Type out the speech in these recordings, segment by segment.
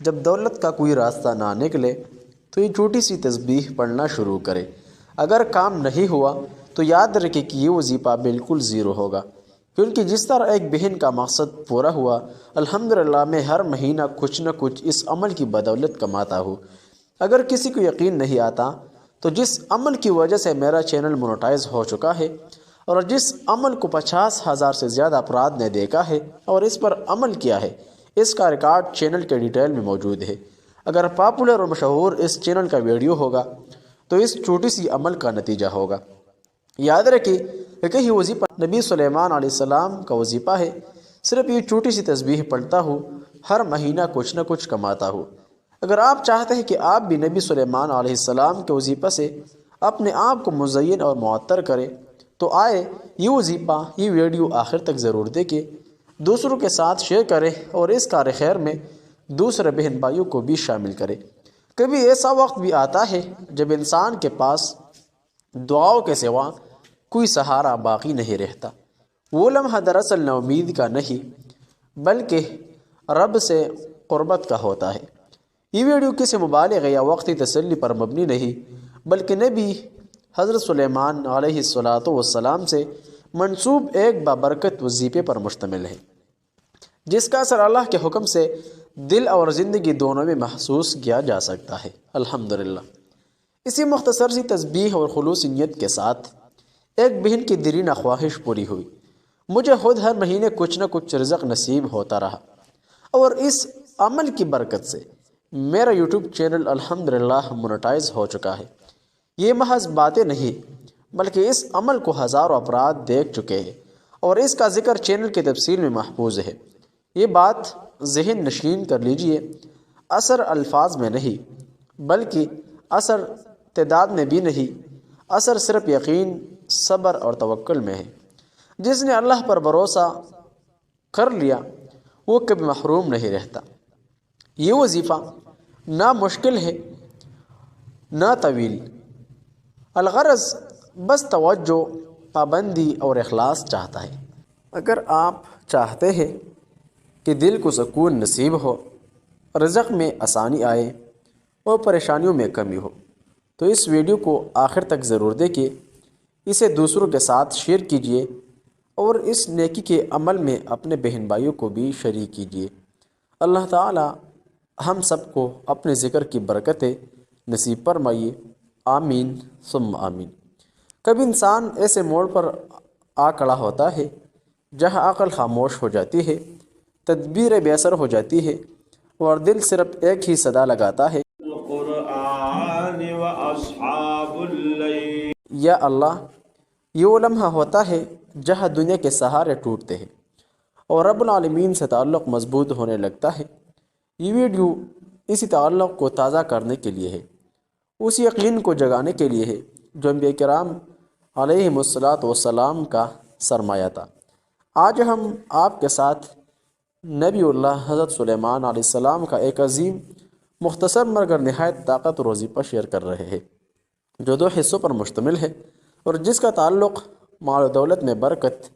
جب دولت کا کوئی راستہ نہ نکلے تو یہ چھوٹی سی تسبیح پڑھنا شروع کرے۔ اگر کام نہیں ہوا تو یاد رکھے کہ یہ وظیفہ بالکل زیرو ہوگا، کیونکہ جس طرح ایک بہن کا مقصد پورا ہوا، الحمدللہ میں ہر مہینہ کچھ نہ کچھ اس عمل کی بدولت کماتا ہوں۔ اگر کسی کو یقین نہیں آتا تو جس عمل کی وجہ سے میرا چینل مونوٹائز ہو چکا ہے اور جس عمل کو 50,000 سے زیادہ افراد نے دیکھا ہے اور اس پر عمل کیا ہے، اس کا ریکارڈ چینل کے ڈیٹیل میں موجود ہے۔ اگر پاپولر اور مشہور اس چینل کا ویڈیو ہوگا تو اس چھوٹی سی عمل کا نتیجہ ہوگا۔ یاد رکھیں کہ یہ وظیفہ نبی سلیمان علیہ السلام کا وظیفہ ہے۔ صرف یہ چھوٹی سی تسبیح پڑھتا ہوں، ہر مہینہ کچھ نہ کچھ کماتا ہوں۔ اگر آپ چاہتے ہیں کہ آپ بھی نبی سلیمان علیہ السلام کے وظیفہ سے اپنے آپ کو مزین اور معطر کریں تو آئے یہ وظیفہ، یہ ویڈیو آخر تک ضرور دیکھیں، دوسروں کے ساتھ شیئر کریں اور اس کار خیر میں دوسرے بہن بھائیوں کو بھی شامل کریں۔ کبھی ایسا وقت بھی آتا ہے جب انسان کے پاس دعاؤں کے سوا کوئی سہارا باقی نہیں رہتا۔ وہ لمحہ دراصل نا امید کا نہیں بلکہ رب سے قربت کا ہوتا ہے۔ یہ ویڈیو کسی مبالغے یا وقتی تسلی پر مبنی نہیں بلکہ نبی حضرت سلیمان علیہ السلام سے منسوب ایک بابرکت وظیفے پر مشتمل ہے، جس کا اثر اللہ کے حکم سے دل اور زندگی دونوں میں محسوس کیا جا سکتا ہے۔ الحمدللہ اسی مختصر سی تسبیح اور خلوص نیت کے ساتھ ایک بہن کی دیرینہ خواہش پوری ہوئی۔ مجھے خود ہر مہینے کچھ نہ کچھ رزق نصیب ہوتا رہا اور اس عمل کی برکت سے میرا یوٹیوب چینل الحمدللہ مونیٹائز ہو چکا ہے۔ یہ محض باتیں نہیں بلکہ اس عمل کو ہزاروں افراد دیکھ چکے ہیں اور اس کا ذکر چینل کی تفصیل میں محفوظ ہے۔ یہ بات ذہن نشین کر لیجئے، اثر الفاظ میں نہیں بلکہ اثر تعداد میں بھی نہیں، اثر صرف یقین، صبر اور توکل میں ہے۔ جس نے اللہ پر بھروسہ کر لیا وہ کبھی محروم نہیں رہتا۔ یہ وظیفہ نہ مشکل ہے نہ طویل، الغرض بس توجہ، پابندی اور اخلاص چاہتا ہے۔ اگر آپ چاہتے ہیں کہ دل کو سکون نصیب ہو، رزق میں آسانی آئے اور پریشانیوں میں کمی ہو تو اس ویڈیو کو آخر تک ضرور دیکھیں، اسے دوسروں کے ساتھ شیئر کیجئے اور اس نیکی کے عمل میں اپنے بہن بھائیوں کو بھی شریک کیجئے۔ اللہ تعالی ہم سب کو اپنے ذکر کی برکتیں نصیب فرمائیے، آمین ثم آمین۔ کبھی انسان ایسے موڑ پر آ کھڑا ہوتا ہے جہاں عقل خاموش ہو جاتی ہے، تدبیر بے اثر ہو جاتی ہے اور دل صرف ایک ہی صدا لگاتا ہے، یا اللہ۔ یہ وہ لمحہ ہوتا ہے جہاں دنیا کے سہارے ٹوٹتے ہیں اور رب العالمین سے تعلق مضبوط ہونے لگتا ہے۔ یہ ویڈیو اسی تعلق کو تازہ کرنے کے لیے ہے، اس یقین کو جگانے کے لیے ہے جو انبیاء کرام علیہم السلام کا سرمایہ تھا۔ آج ہم آپ کے ساتھ نبی اللہ حضرت سلیمان علیہ السلام کا ایک عظیم، مختصر مگر نہایت طاقت اور وظیفہ شیئر کر رہے ہیں، جو 2 حصوں پر مشتمل ہے اور جس کا تعلق مال و دولت میں برکت،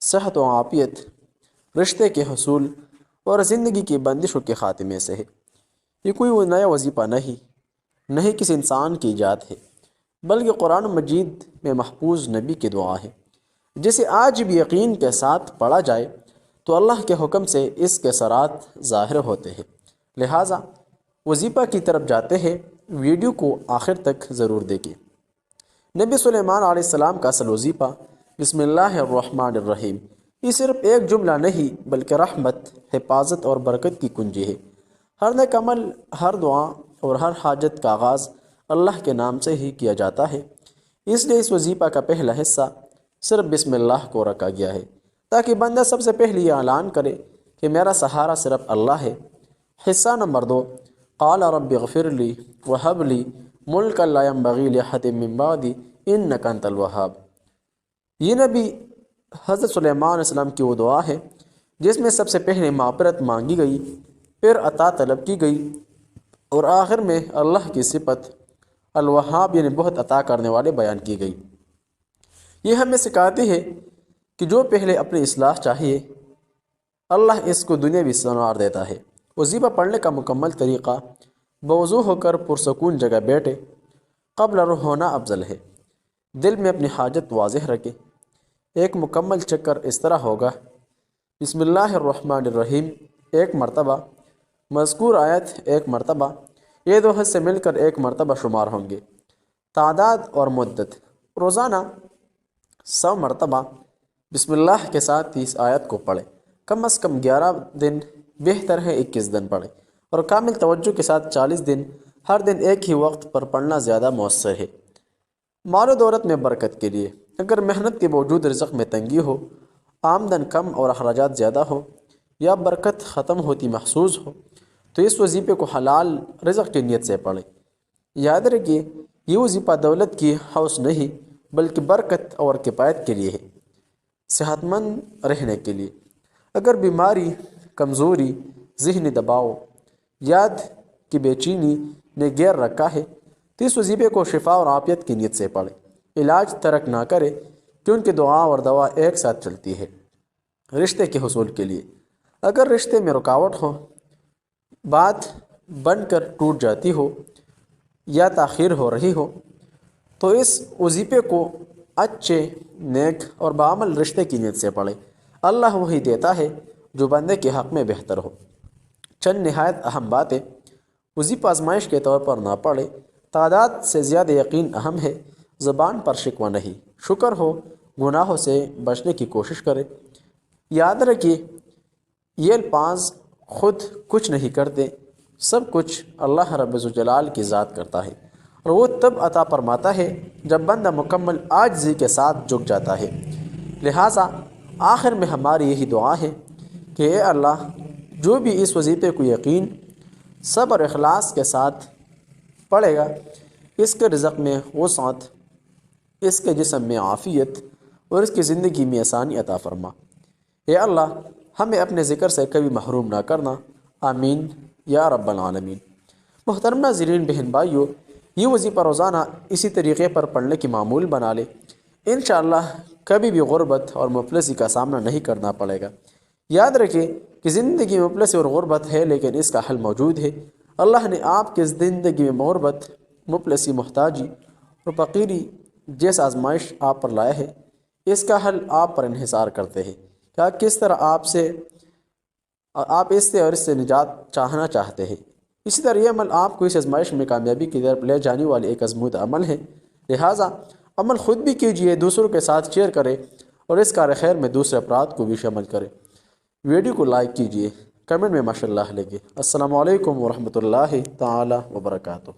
صحت و عافیت، رشتے کے حصول اور زندگی کی بندشوں کے خاتمے سے ہے۔ یہ کوئی نیا وظیفہ نہیں کسی انسان کی ایجاد ہے بلکہ قرآن مجید میں محفوظ نبی کی دعا ہے، جسے آج بھی یقین کے ساتھ پڑھا جائے تو اللہ کے حکم سے اس کے اثرات ظاہر ہوتے ہیں۔ لہٰذا وظیفہ کی طرف جاتے ہیں، ویڈیو کو آخر تک ضرور دیکھیں۔ نبی سلیمان علیہ السلام کا اصل وظیفہ بسم اللہ الرحمن الرحیم، یہ صرف ایک جملہ نہیں بلکہ رحمت، حفاظت اور برکت کی کنجی ہے۔ ہر نیک عمل، ہر دعا اور ہر حاجت کا آغاز اللہ کے نام سے ہی کیا جاتا ہے، اس لیے اس وظیفہ کا پہلا حصہ صرف بسم اللہ کو رکھا گیا ہے تاکہ بندہ سب سے پہلے یہ اعلان کرے کہ میرا سہارا صرف اللہ ہے۔ حصہ نمبر 2، قال رب اغفر لی وہب لی ملکا لا ینبغی لأحد من بعدی انک انت الوہاب۔ یہ نبی حضرت سلیمان علیہ السلام کی وہ دعا ہے جس میں سب سے پہلے مغفرت مانگی گئی، پھر عطا طلب کی گئی اور آخر میں اللہ کی صفت الوہاب یعنی بہت عطا کرنے والے بیان کی گئی۔ یہ ہمیں سکھاتی ہے کہ جو پہلے اپنی اصلاح چاہیے اللہ اس کو دنیاوی سنوار دیتا ہے وظیفہ پڑھنے کا مکمل طریقہ: بوضو ہو کر پرسکون جگہ بیٹھے، قبل رخ ہونا افضل ہے، دل میں اپنی حاجت واضح رکھے۔ ایک مکمل چکر اس طرح ہوگا: بسم اللہ الرحمن الرحیم ایک مرتبہ، مذکور آیت ایک مرتبہ، یہ دو حصے مل کر ایک مرتبہ شمار ہوں گے۔ تعداد اور مدت: روزانہ 100 مرتبہ بسم اللہ کے ساتھ اس آیت کو پڑھیں، کم از کم 11 دن، بہتر ہے 21 دن پڑھیں، اور کامل توجہ کے ساتھ 40 دن، ہر دن ایک ہی وقت پر پڑھنا زیادہ مؤثر ہے۔ مال و دولت میں برکت کے لیے: اگر محنت کے باوجود رزق میں تنگی ہو، آمدن کم اور اخراجات زیادہ ہو، یا برکت ختم ہوتی محسوس ہو، تو اس وظیفے کو حلال رزق کی نیت سے پڑھیں۔ یاد رکھیے، یہ وظیفہ دولت کی ہوس نہیں بلکہ برکت اور کفایت کے لیے ہے، صحت مند رہنے کے لیے۔ اگر بیماری، کمزوری، ذہنی دباؤ، یاد کی بے چینی نے گیر رکھا ہے تو اس وظیفے کو شفا اور عافیت کی نیت سے پڑھیں۔ علاج ترک نہ کرے کیونکہ دعا اور دوا ایک ساتھ چلتی ہے۔ رشتے کے حصول کے لیے: اگر رشتے میں رکاوٹ ہو، بات بن کر ٹوٹ جاتی ہو یا تاخیر ہو رہی ہو، تو اس وظیفے کو اچھے، نیک اور بعمل رشتے کی نیت سے پڑھیں۔ اللہ وہی دیتا ہے جو بندے کے حق میں بہتر ہو۔ چند نہایت اہم باتیں: وظیفہ آزمائش کے طور پر نہ پڑھے، تعداد سے زیادہ یقین اہم ہے، زبان پر شکوہ نہیں، شکر ہو، گناہوں سے بچنے کی کوشش کرے۔ یاد رکھیے، یہ الفاظ خود کچھ نہیں کرتے، سب کچھ اللہ رب الجلال کی ذات کرتا ہے، اور وہ تب عطا فرماتا ہے جب بندہ مکمل عاجزی کے ساتھ جھک جاتا ہے۔ لہٰذا آخر میں ہماری یہی دعا ہے کہ اے اللہ، جو بھی اس وظیفے کو یقین، صبر اور اخلاص کے ساتھ پڑھے گا، اس کے رزق میں وسعت، اس کے جسم میں عافیت اور اس کی زندگی میں آسانی عطا فرما۔ اے اللہ، ہمیں اپنے ذکر سے کبھی محروم نہ کرنا، آمین یا رب العالمین۔ محترم ناظرین، بہن بھائیو، یہ وظیفہ روزانہ اسی طریقے پر پڑھنے کی معمول بنا لے، انشاءاللہ کبھی بھی غربت اور مفلسی کا سامنا نہیں کرنا پڑے گا۔ یاد رکھیں کہ زندگی میں مفلسی اور غربت ہے، لیکن اس کا حل موجود ہے۔ اللہ نے آپ کی زندگی میں غربت، مفلسی، محتاجی اور فقیری جیسا آزمائش آپ پر لائے ہے، اس کا حل آپ پر انحصار کرتے ہیں کہ کس طرح آپ اس سے اور اس سے نجات چاہنا چاہتے ہیں۔ اسی طرح یہ عمل آپ کو اس آزمائش میں کامیابی کی طرف لے جانے والی ایک آزمودہ عمل ہے، لہٰذا عمل خود بھی کیجئے، دوسروں کے ساتھ شیئر کریں اور اس کار خیر میں دوسرے افراد کو بھی شامل کریں۔ ویڈیو کو لائک کیجئے، کمنٹ میں ماشاءاللہ لکھیں۔ السلام علیکم ورحمۃ اللہ تعالی وبرکاتہ۔